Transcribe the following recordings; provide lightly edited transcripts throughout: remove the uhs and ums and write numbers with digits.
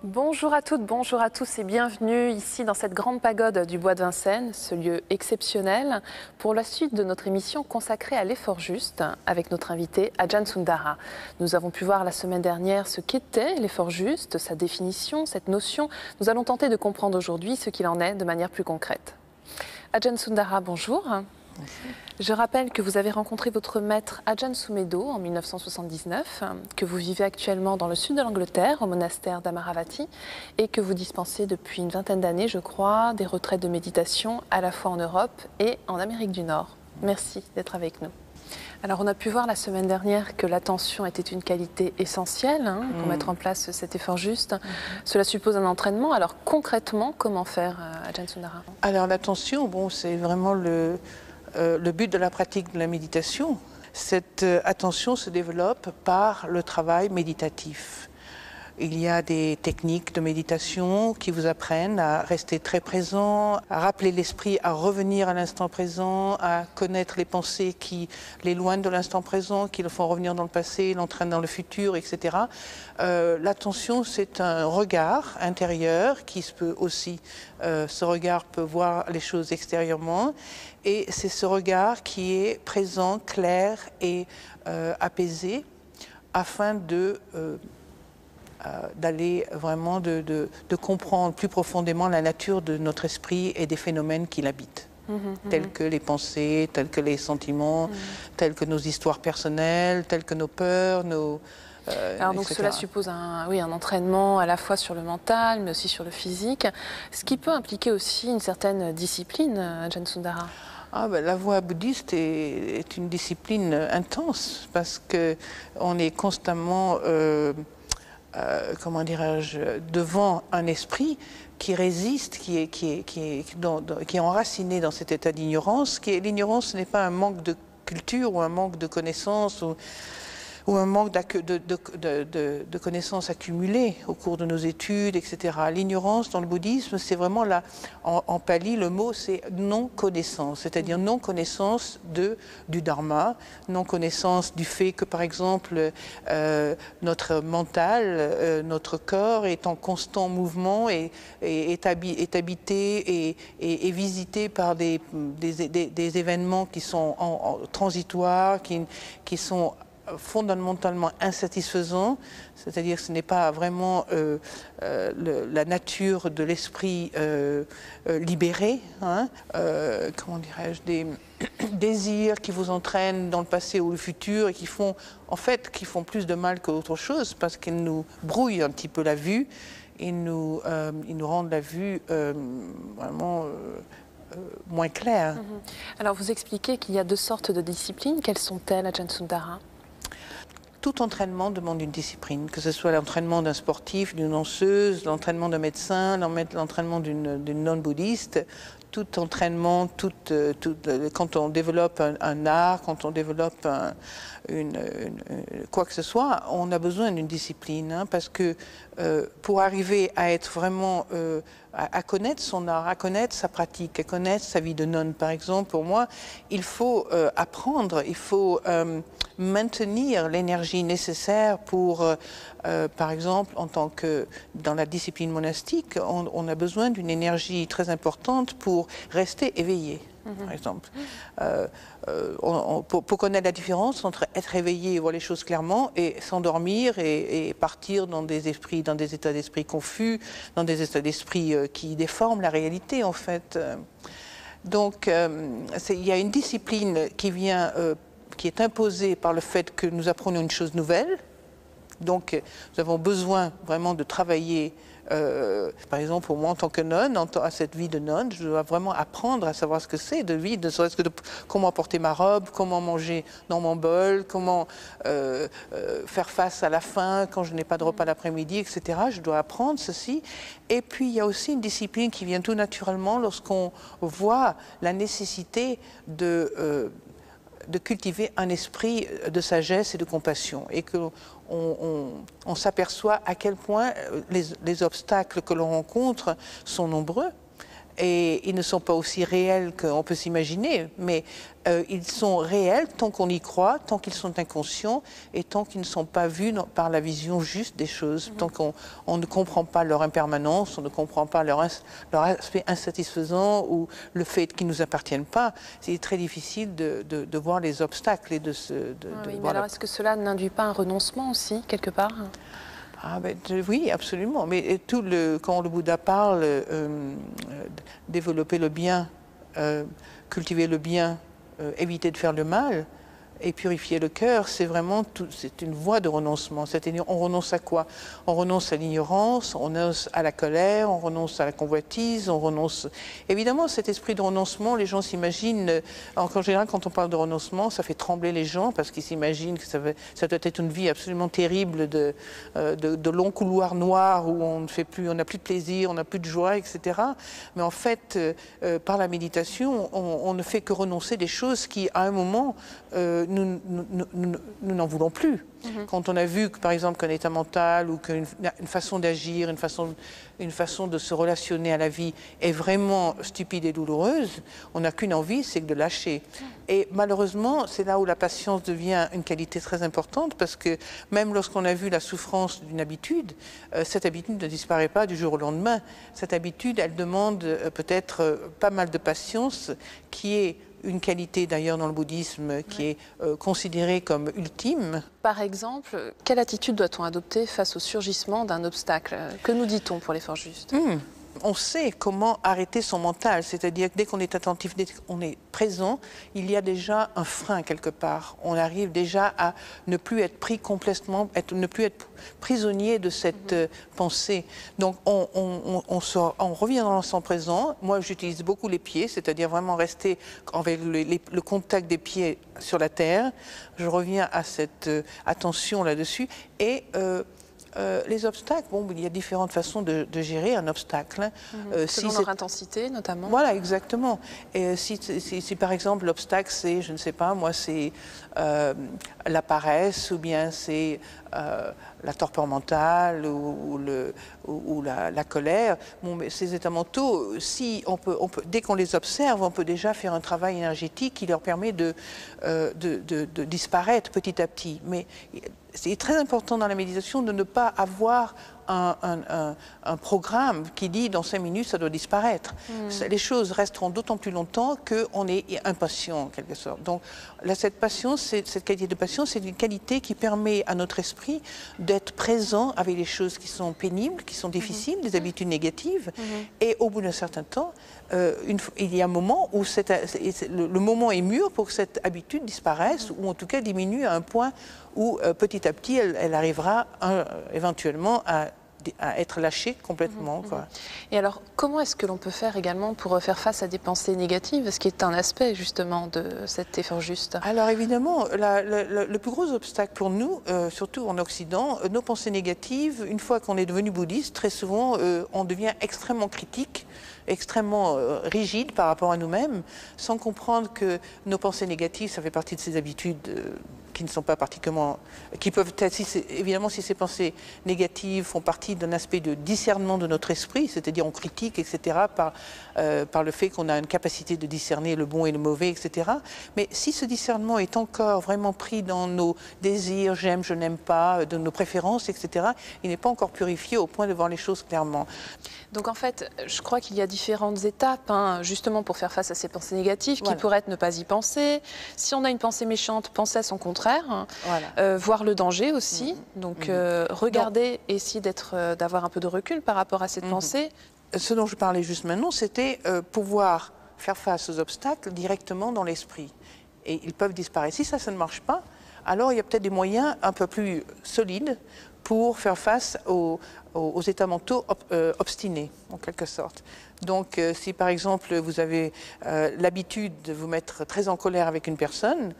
Bonjour à toutes, bonjour à tous et bienvenue ici dans cette grande pagode du Bois de Vincennes, ce lieu exceptionnel pour la suite de notre émission consacrée à l'effort juste avec notre invité Ajahn Sundara. Nous avons pu voir la semaine dernière ce qu'était l'effort juste, sa définition, cette notion. Nous allons tenter de comprendre aujourd'hui ce qu'il en est de manière plus concrète. Ajahn Sundara, bonjour. Je rappelle que vous avez rencontré votre maître Ajahn Sumedho en 1979, que vous vivez actuellement dans le sud de l'Angleterre, au monastère d'Amaravati, et que vous dispensez depuis une vingtaine d'années, je crois, des retraites de méditation à la fois en Europe et en Amérique du Nord. Merci d'être avec nous. Alors, on a pu voir la semaine dernière que l'attention était une qualité essentielle pour mettre en place cet effort juste. Cela suppose un entraînement. Alors, concrètement, comment faire, Ajahn Sundara? Alors, l'attention, bon, c'est vraiment le but de la pratique de la méditation. Cette attention se développe par le travail méditatif. Il y a des techniques de méditation qui vous apprennent à rester très présent, à rappeler l'esprit, à revenir à l'instant présent, à connaître les pensées qui l'éloignent de l'instant présent, qui le font revenir dans le passé, l'entraînent dans le futur, etc. L'attention, c'est un regard intérieur qui peut aussi, ce regard peut voir les choses extérieurement, et c'est ce regard qui est présent, clair et apaisé, afin d'aller vraiment de comprendre plus profondément la nature de notre esprit et des phénomènes qui l'habitent, tels que les pensées, tels que les sentiments, tels que nos histoires personnelles, tels que nos peurs, alors donc cela suppose un entraînement à la fois sur le mental, mais aussi sur le physique, ce qui peut impliquer aussi une certaine discipline, Ajahn Sundara. La voie bouddhiste est une discipline intense parce qu'on est constamment comment dirais-je, devant un esprit qui résiste, qui est enraciné dans cet état d'ignorance. L'ignorance n'est pas un manque de culture ou un manque de connaissances ou un manque de connaissances accumulées au cours de nos études, etc. L'ignorance dans le bouddhisme, c'est vraiment là, en pali, le mot c'est non-connaissance, c'est-à-dire non-connaissance du dharma, non-connaissance du fait que, par exemple, notre mental, notre corps est en constant mouvement et est habité et visité par des événements qui sont transitoires, qui sont fondamentalement insatisfaisant, c'est-à-dire que ce n'est pas vraiment la nature de l'esprit libéré, comment dirais-je, des désirs qui vous entraînent dans le passé ou le futur et qui font plus de mal qu'autre chose parce qu'ils nous brouillent un petit peu la vue, ils nous rendent la vue vraiment moins claire. Alors vous expliquez qu'il y a deux sortes de disciplines, quelles sont-elles, Ajahn Sundara? Tout entraînement demande une discipline, que ce soit l'entraînement d'un sportif, d'une danseuse, l'entraînement d'un médecin, l'entraînement d'une nonne-bouddhiste. Tout entraînement, quand on développe un art, quand on développe quoi que ce soit, on a besoin d'une discipline, parce que pour arriver à être vraiment, à connaître son art, à connaître sa pratique, à connaître sa vie de nonne, par exemple, pour moi, il faut apprendre, il faut maintenir l'énergie nécessaire pour, par exemple, dans la discipline monastique, on a besoin d'une énergie très importante pour rester éveillé, par exemple. Pour connaître la différence entre être éveillé et voir les choses clairement et s'endormir et partir dans des états d'esprit confus, dans des états d'esprit qui déforment la réalité, en fait. Donc, il y a une discipline qui est imposée par le fait que nous apprenons une chose nouvelle. Donc, nous avons besoin vraiment de travailler. Par exemple, pour moi, en tant que nonne, à cette vie de nonne, je dois vraiment apprendre à savoir ce que c'est de vivre, ne serait-ce que comment porter ma robe, comment manger dans mon bol, comment faire face à la faim quand je n'ai pas de repas l'après-midi, etc. Je dois apprendre ceci. Et puis, il y a aussi une discipline qui vient tout naturellement lorsqu'on voit la nécessité de cultiver un esprit de sagesse et de compassion, et qu'on s'aperçoit à quel point les obstacles que l'on rencontre sont nombreux et ils ne sont pas aussi réels qu'on peut s'imaginer, mais ils sont réels tant qu'on y croit, tant qu'ils sont inconscients et tant qu'ils ne sont pas vus par la vision juste des choses, tant qu'on ne comprend pas leur impermanence, on ne comprend pas leur aspect insatisfaisant ou le fait qu'ils ne nous appartiennent pas. C'est très difficile de voir les obstacles et de se... oui, mais alors est-ce que cela n'induit pas un renoncement aussi, quelque part? Ah ben, oui, absolument. Mais quand le Bouddha parle développer le bien, cultiver le bien, éviter de faire le mal et purifier le cœur, c'est vraiment c'est une voie de renoncement. C'est-à-dire, on renonce à quoi? On renonce à l'ignorance, on renonce à la colère, on renonce à la convoitise, on renonce... Évidemment, cet esprit de renoncement, les gens s'imaginent... En général, quand on parle de renoncement, ça fait trembler les gens parce qu'ils s'imaginent que ça doit être une vie absolument terrible de longs couloirs noirs où on n'a plus de plaisir, on n'a plus de joie, etc. Mais en fait, par la méditation, on ne fait que renoncer des choses qui, à un moment, nous n'en voulons plus. Quand on a vu, par exemple, qu'un état mental ou qu'une façon d'agir, une façon de se relationner à la vie est vraiment stupide et douloureuse, on n'a qu'une envie, c'est de lâcher. Et malheureusement, c'est là où la patience devient une qualité très importante, parce que même lorsqu'on a vu la souffrance d'une habitude, cette habitude ne disparaît pas du jour au lendemain. Cette habitude, elle demande peut-être pas mal de patience, qui est une qualité d'ailleurs dans le bouddhisme qui est considérée comme ultime. Par exemple, quelle attitude doit-on adopter face au surgissement d'un obstacle? Que nous dit-on pour l'effort juste? On sait comment arrêter son mental, c'est-à-dire que dès qu'on est attentif, dès qu'on est présent, il y a déjà un frein quelque part. On arrive déjà à ne plus être pris complètement, ne plus être prisonnier de cette pensée. Donc on revient dans l'instant présent. Moi, j'utilise beaucoup les pieds, c'est-à-dire vraiment rester avec le contact des pieds sur la terre. Je reviens à cette attention là-dessus et les obstacles, bon, il y a différentes façons de gérer un obstacle. Selon leur intensité, notamment. Voilà, exactement. Et si par exemple, l'obstacle, c'est, je ne sais pas, moi, c'est la paresse, ou bien c'est la torpeur mentale, ou la colère, bon, mais ces états mentaux, dès qu'on les observe, on peut déjà faire un travail énergétique qui leur permet de disparaître petit à petit. Mais c'est très important dans la méditation de ne pas avoir un programme qui dit dans 5 minutes ça doit disparaître. Les choses resteront d'autant plus longtemps qu'on est impatient en quelque sorte. Donc là, cette qualité de patience, c'est une qualité qui permet à notre esprit d'être présent avec les choses qui sont pénibles, qui sont difficiles, des habitudes négatives. Et au bout d'un certain temps, il y a un moment où le moment est mûr pour que cette habitude disparaisse ou en tout cas diminue à un point où petit à petit elle arrivera éventuellement à être lâchée complètement. Quoi. Et alors, comment est-ce que l'on peut faire également pour faire face à des pensées négatives, ce qui est un aspect justement de cet effort juste? Alors évidemment, le plus gros obstacle pour nous, surtout en Occident, nos pensées négatives, une fois qu'on est devenu bouddhiste, très souvent on devient extrêmement critique, extrêmement rigide par rapport à nous-mêmes, sans comprendre que nos pensées négatives, ça fait partie de ces habitudes qui ne sont pas particulièrement... qui peuvent être, évidemment, si ces pensées négatives font partie d'un aspect de discernement de notre esprit, c'est-à-dire on critique, etc., par le fait qu'on a une capacité de discerner le bon et le mauvais, etc. Mais si ce discernement est encore vraiment pris dans nos désirs, j'aime, je n'aime pas, de nos préférences, etc., il n'est pas encore purifié au point de voir les choses clairement. Donc en fait, je crois qu'il y a différentes étapes, justement pour faire face à ces pensées négatives, qui pourraient être ne pas y penser. Si on a une pensée méchante, penser à son contraire, voir le danger aussi. Donc regarder, essayer d'avoir un peu de recul par rapport à cette pensée. Ce dont je parlais juste maintenant, c'était pouvoir faire face aux obstacles directement dans l'esprit. Et ils peuvent disparaître. Si ça ne marche pas, alors il y a peut-être des moyens un peu plus solides pour faire face aux états mentaux obstinés, en quelque sorte. Donc, si par exemple vous avez l'habitude de vous mettre très en colère avec une personne,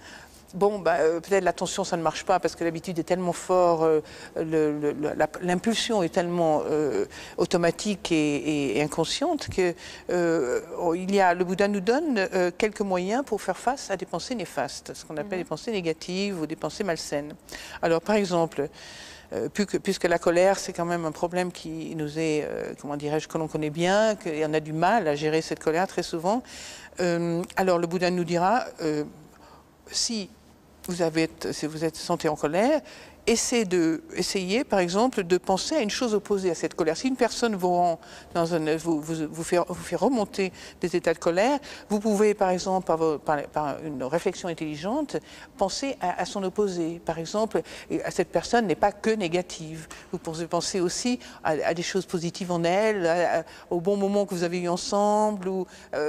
bon, peut-être l'attention, ça ne marche pas parce que l'habitude est tellement forte, l'impulsion est tellement automatique et inconsciente que le Bouddha nous donne quelques moyens pour faire face à des pensées néfastes, ce qu'on appelle des pensées négatives ou des pensées malsaines. Alors, par exemple, puisque la colère, c'est quand même un problème qui nous est, comment dirais-je, que l'on connaît bien, qu'on a du mal à gérer cette colère très souvent. Alors le Bouddha nous dira, si vous êtes senti en colère, essayez, par exemple, de penser à une chose opposée à cette colère. Si une personne vous fait remonter des états de colère, vous pouvez, par exemple, par une réflexion intelligente, penser à son opposé. Par exemple, cette personne n'est pas que négative. Vous pouvez penser aussi à des choses positives en elle, au bon moment que vous avez eu ensemble, ou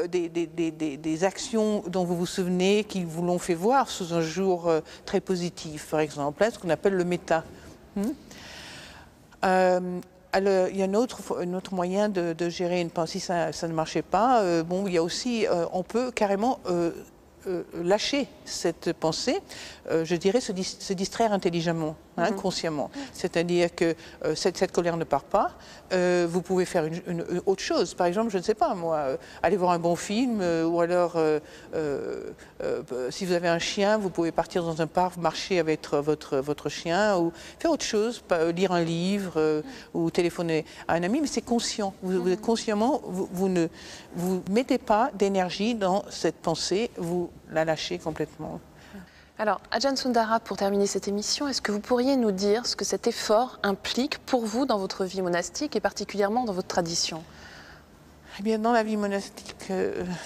des actions dont vous vous souvenez qui vous l'ont fait voir sous un jour très positif, par exemple, ce qu'on appelle le méta. Alors, il y a un autre moyen de gérer une pensée si ça ne marchait pas. Il y a aussi, on peut carrément lâcher cette pensée, je dirais se distraire intelligemment, consciemment. C'est-à-dire que cette colère ne part pas. Vous pouvez faire une autre chose. Par exemple, je ne sais pas, moi, aller voir un bon film, ou alors, si vous avez un chien, vous pouvez partir dans un parc, marcher avec votre chien, ou faire autre chose, lire un livre, ou téléphoner à un ami, mais c'est conscient. Vous êtes consciemment, vous ne mettez pas d'énergie dans cette pensée, vous la lâchez complètement. Alors, Ajahn Sundara, pour terminer cette émission, est-ce que vous pourriez nous dire ce que cet effort implique pour vous dans votre vie monastique et particulièrement dans votre tradition? Eh bien, dans la vie monastique,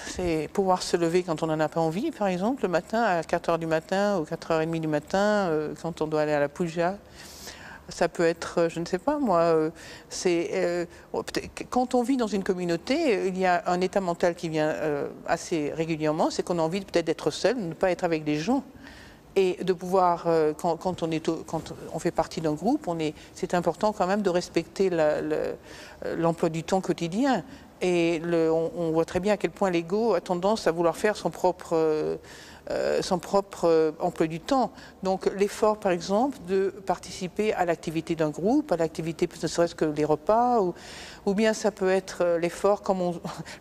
c'est pouvoir se lever quand on n'en a pas envie, par exemple, le matin à 4h du matin ou 4h30 du matin, quand on doit aller à la puja. Ça peut être, je ne sais pas moi, quand on vit dans une communauté, il y a un état mental qui vient assez régulièrement, c'est qu'on a envie peut-être d'être seul, de ne pas être avec des gens. Et de pouvoir, quand on fait partie d'un groupe, c'est important quand même de respecter l'emploi du temps quotidien. Et on voit très bien à quel point l'ego a tendance à vouloir faire son propre emploi du temps. Donc l'effort, par exemple, de participer à l'activité d'un groupe, à l'activité ne serait-ce que les repas, ou bien ça peut être l'effort,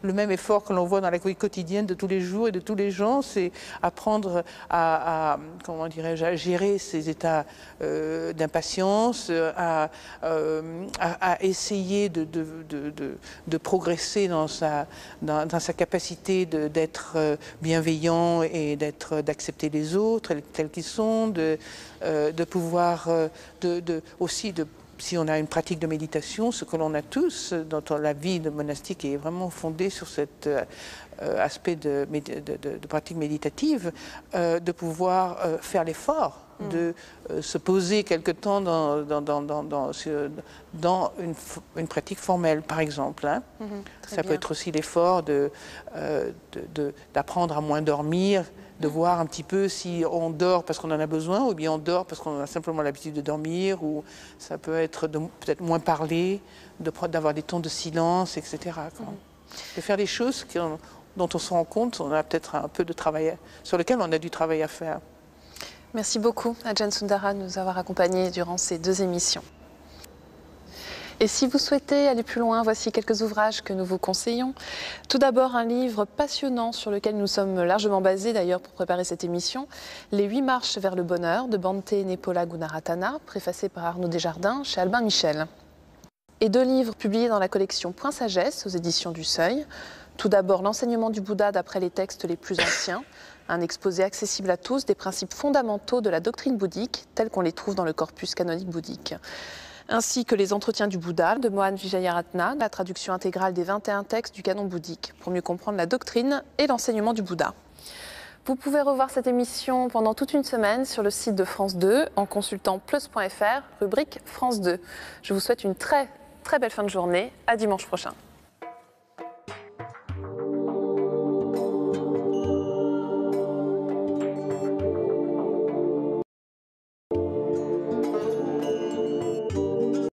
le même effort que l'on voit dans la vie quotidienne de tous les jours et de tous les gens, c'est apprendre à comment dirais-je, à gérer ces états d'impatience, à essayer de progresser dans sa capacité d'être bienveillant et d'accepter les autres tels qu'ils sont, de pouvoir aussi si on a une pratique de méditation, ce que l'on a tous dans la vie de monastique est vraiment fondée sur cet aspect de pratique méditative, de pouvoir faire l'effort de se poser quelque temps dans une pratique formelle, par exemple. Ça peut être aussi l'effort d'apprendre à moins dormir, de voir un petit peu si on dort parce qu'on en a besoin, ou bien on dort parce qu'on a simplement l'habitude de dormir, ou ça peut être peut-être moins parler, d'avoir des temps de silence, etc. De faire des choses dont on se rend compte, on a peut-être un peu de travail, sur lequel on a du travail à faire. Merci beaucoup, Ajahn Sundara, de nous avoir accompagnés durant ces 2 émissions. Et si vous souhaitez aller plus loin, voici quelques ouvrages que nous vous conseillons. Tout d'abord, un livre passionnant sur lequel nous sommes largement basés d'ailleurs pour préparer cette émission, Les 8 marches vers le bonheur de Bhante Nepola Gunaratana, préfacé par Arnaud Desjardins chez Albin Michel. Et 2 livres publiés dans la collection Point Sagesse aux éditions du Seuil. Tout d'abord, L'enseignement du Bouddha d'après les textes les plus anciens, un exposé accessible à tous des principes fondamentaux de la doctrine bouddhique tels qu'on les trouve dans le corpus canonique bouddhique, ainsi que Les Entretiens du Bouddha de Mohan Vijayaratna, la traduction intégrale des 21 textes du canon bouddhique, pour mieux comprendre la doctrine et l'enseignement du Bouddha. Vous pouvez revoir cette émission pendant toute une semaine sur le site de France 2 en consultant plus.fr, rubrique France 2. Je vous souhaite une très belle fin de journée. À dimanche prochain.